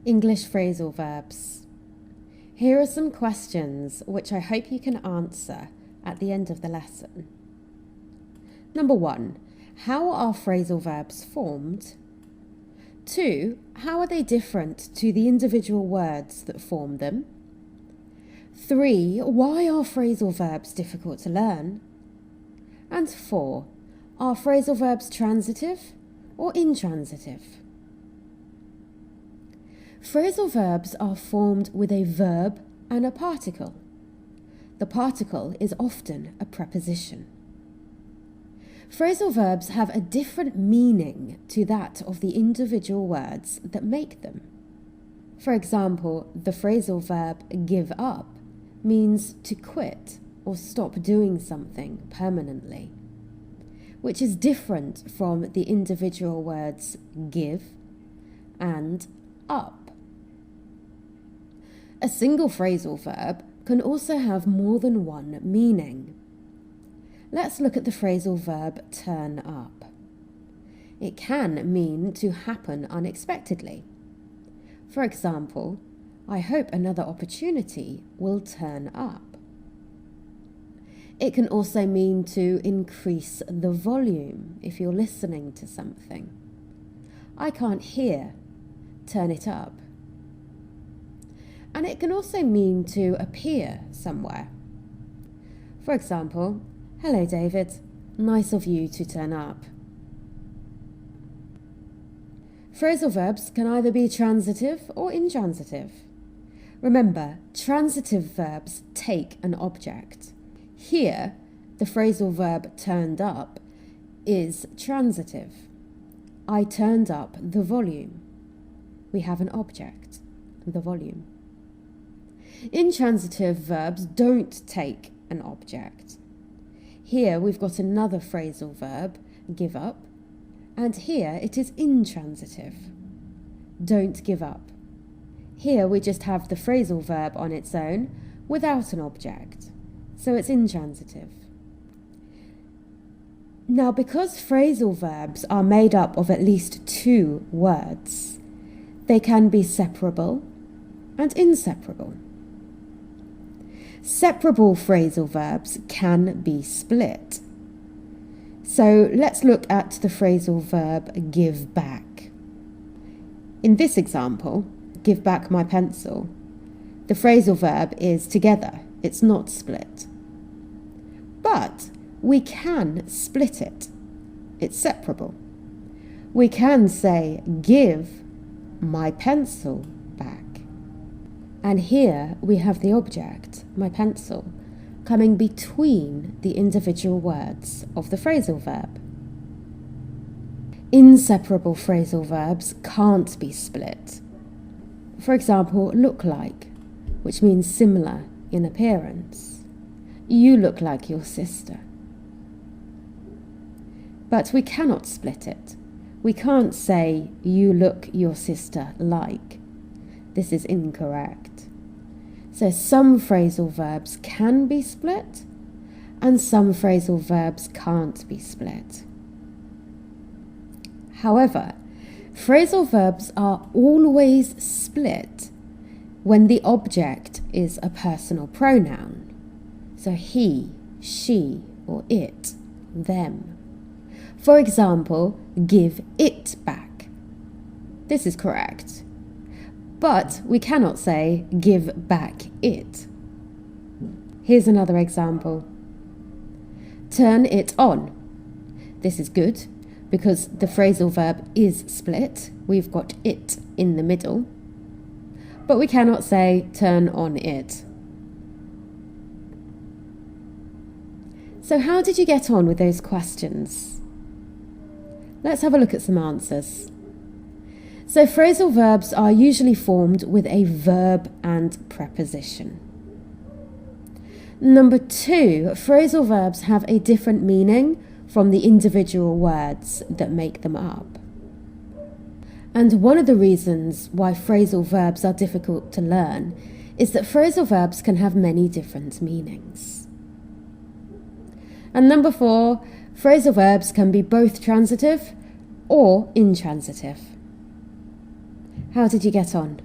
English phrasal verbs. Here are some questions which I hope you can answer at the end of the lesson. Number 1. How are phrasal verbs formed? 2. How are they different to the individual words that form them? 3. Why are phrasal verbs difficult to learn? And 4. Are phrasal verbs transitive or intransitive? Phrasal verbs are formed with a verb and a particle. The particle is often a preposition. Phrasal verbs have a different meaning to that of the individual words that make them. For example, the phrasal verb give up means to quit or stop doing something permanently, which is different from the individual words give and up. A single phrasal verb can also have more than one meaning. Let's look at the phrasal verb turn up. It can mean to happen unexpectedly. For example, I hope another opportunity will turn up. It can also mean to increase the volume if you're listening to something. I can't hear, turn it up. And it can also mean to appear somewhere. For example, hello David, nice of you to turn up. Phrasal verbs can either be transitive or intransitive. Remember, transitive verbs take an object. Here, the phrasal verb turned up is transitive. I turned up the volume. We have an object, the volume. Intransitive verbs don't take an object. Here we've got another phrasal verb, give up, and here it is intransitive. Don't give up. Here we just have the phrasal verb on its own without an object, so it's intransitive. Now, because phrasal verbs are made up of at least 2 words, they can be separable and inseparable. Separable phrasal verbs can be split. So let's look at the phrasal verb give back. In this example, give back my pencil, the phrasal verb is together, it's not split. But we can split it. It's separable. We can say give my pencil back. And here we have the object, my pencil, coming between the individual words of the phrasal verb. Inseparable phrasal verbs can't be split. For example, look like, which means similar in appearance. You look like your sister. But we cannot split it. We can't say you look your sister like. This is incorrect. So some phrasal verbs can be split and some phrasal verbs can't be split. However, phrasal verbs are always split when the object is a personal pronoun. So he, she, or it, them. For example, give it back. This is correct. But we cannot say give back it. Here's another example. Turn it on. This is good because the phrasal verb is split. We've got it in the middle. But we cannot say turn on it. So how did you get on with those questions? Let's have a look at some answers. So phrasal verbs are usually formed with a verb and preposition. Number 2, phrasal verbs have a different meaning from the individual words that make them up. And one of the reasons why phrasal verbs are difficult to learn is that phrasal verbs can have many different meanings. And number 4, phrasal verbs can be both transitive or intransitive. How did you get on?